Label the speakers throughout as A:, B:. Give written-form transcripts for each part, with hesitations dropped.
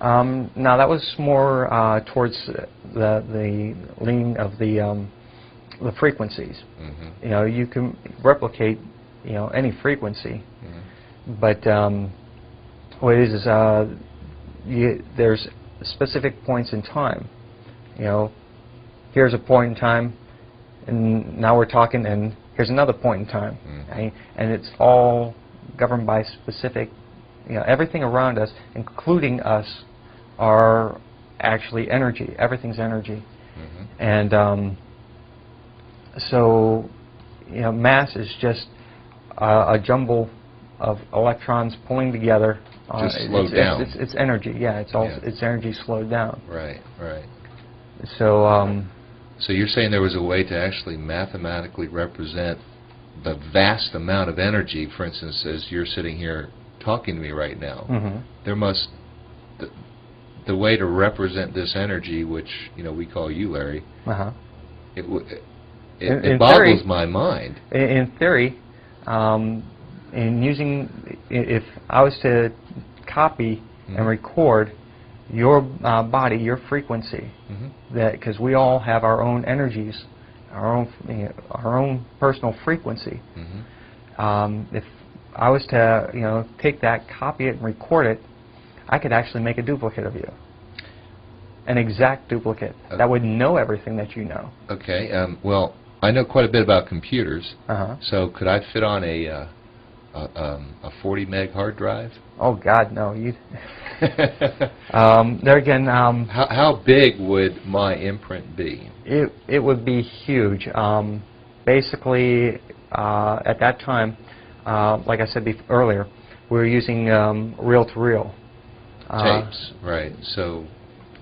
A: No, that was more towards the leaning of the frequencies.
B: Mm-hmm.
A: You know, you can replicate, you know, any frequency,
B: Mm-hmm.
A: but what it is there's specific points in time. You know, here's a point in time, and now we're talking, and here's another point in time,
B: Mm-hmm.
A: right? And it's all governed by specific, you know, everything around us, including us, are actually energy. Everything's energy.
B: Mm-hmm.
A: And so, you know, mass is just a jumble of electrons pulling together.
B: Just slowed down.
A: It's energy. Yeah, it's all
B: Yeah.
A: it's energy slowed down.
B: Right, right.
A: So.
B: So you're saying there was a way to actually mathematically represent the vast amount of energy, for instance, as you're sitting here talking to me right now.
A: Mm-hmm.
B: There must, the way to represent this energy, which, you know, we call you, Larry,
A: Uh-huh.
B: it
A: In
B: boggles
A: theory,
B: my mind.
A: In theory, in using, if I was to copy and record your body, your frequency, that because we all have our own energies, our own personal frequency. If I was to, you know, take that, copy it, and record it, I could actually make a duplicate of you, an exact duplicate that would know everything that you know.
B: Okay. Well, I know quite a bit about computers.
A: Uh-huh.
B: So could I fit on a 40 meg hard drive?
A: Oh God, no! You. There again.
B: How big would my imprint be?
A: It would be huge. Basically, at that time, like I said earlier, we were using reel-to-reel
B: Tapes, right? So.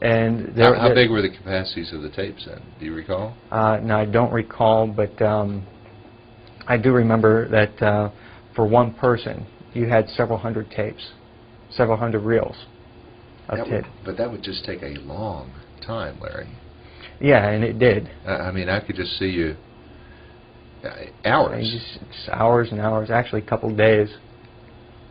A: And
B: how big were the capacities of the tapes then? Do you recall?
A: No, I don't recall, but I do remember that for one person, you had several hundred tapes, several hundred reels of tape.
B: But that would just take a long time, Larry.
A: Yeah, and it did.
B: I mean, I could just see you hours.
A: Just hours and hours, actually a couple days.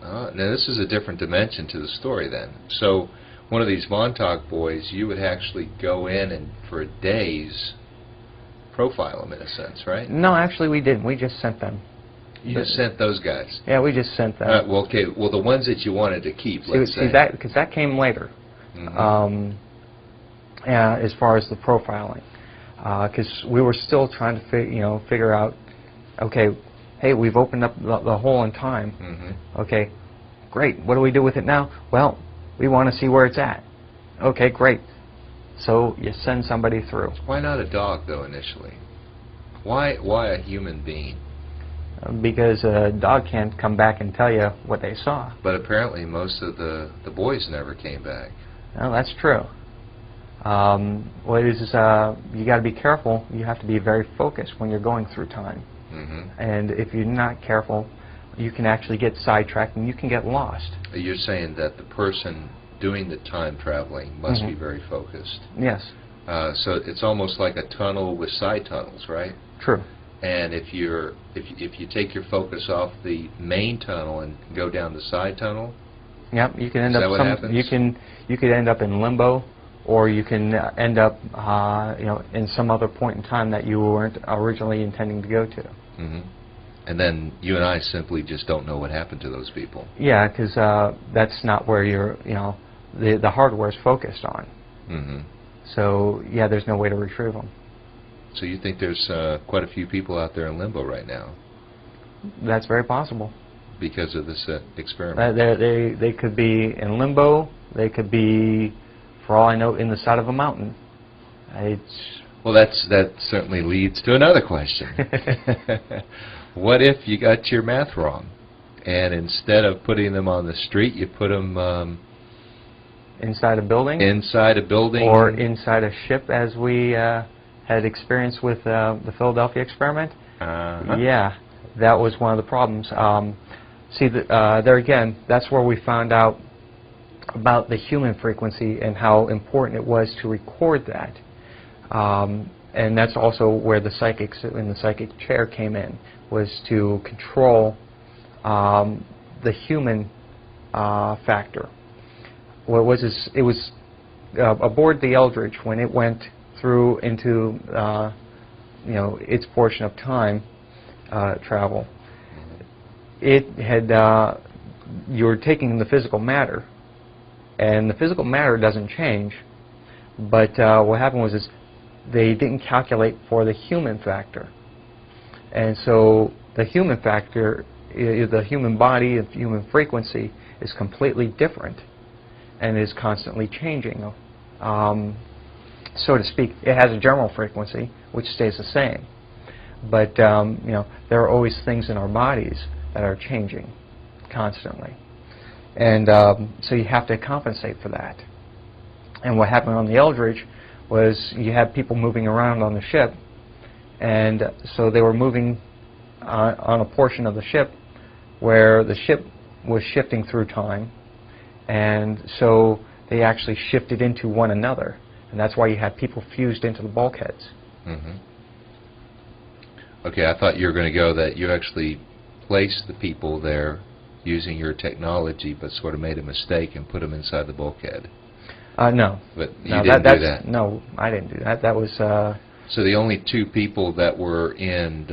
B: Now, this is a different dimension to the story then. So, one of these Montauk boys, you would actually go in and for days profile them in a sense, right?
A: No, actually we didn't. We just sent them.
B: You just sent those guys?
A: Yeah, we just sent them.
B: Well, okay. Well, the ones that you wanted to keep, let's say.
A: That, because that came later. As far as the profiling, because we were still trying to figure out, okay, hey, we've opened up the hole in time. Okay, great. What do we do with it now? Well, we want to see where it's at. Okay, great. So you send somebody through.
B: Why not a dog, though, initially? Why a human being?
A: Because a dog can't come back and tell you what they saw.
B: But apparently most of the boys never came back.
A: Well, that's true. What it is you got to be careful. You have to be very focused when you're going through time. And if you're not careful, you can actually get sidetracked and you can get lost.
B: You're saying that the person doing the time traveling must be very focused.
A: Yes.
B: So it's almost like a tunnel with side tunnels, right?
A: True.
B: And if you take your focus off the main tunnel and go down the side tunnel,
A: yep, you can end
B: is
A: up.
B: that what happens?
A: You could end up in limbo, or you can end up in some other point in time that you weren't originally intending to go to.
B: And then you and I simply just don't know what happened to those people.
A: Yeah, because that's not where the hardware is focused on. So yeah, there's no way to retrieve them.
B: So you think there's quite a few people out there in limbo right now?
A: That's very possible.
B: Because of this experiment?
A: They could be in limbo. They could be, for all I know, in the side of a mountain.
B: Well, that certainly leads to another question. What if you got your math wrong, and instead of putting them on the street, you put them
A: inside a building?
B: Inside a building.
A: Or inside a ship, as we had experienced with the Philadelphia experiment. Yeah, that was one of the problems. See, there again, that's where we found out about the human frequency and how important it was to record that. And that's also where the psychics in the psychic chair came in, was to control the human factor. what was this? It was aboard the Eldridge when it went through into its portion of time travel. It had you're taking the physical matter, and the physical matter doesn't change. But what happened was they didn't calculate for the human factor, and so the human factor, the human body, the human frequency is completely different, and is constantly changing. So to speak, it has a general frequency which stays the same, but there are always things in our bodies that are changing constantly, and so you have to compensate for that. And what happened on the Eldridge was you had people moving around on the ship, and so they were moving on a portion of the ship where the ship was shifting through time, and so they actually shifted into one another, and that's why you had people fused into the bulkheads.
B: Mm-hmm. Okay, I thought you were going to go that you actually placed the people there using your technology, but sort of made a mistake and put them inside the bulkhead.
A: No.
B: But you didn't do that?
A: No, I didn't do that. That was...
B: So the only two people that were in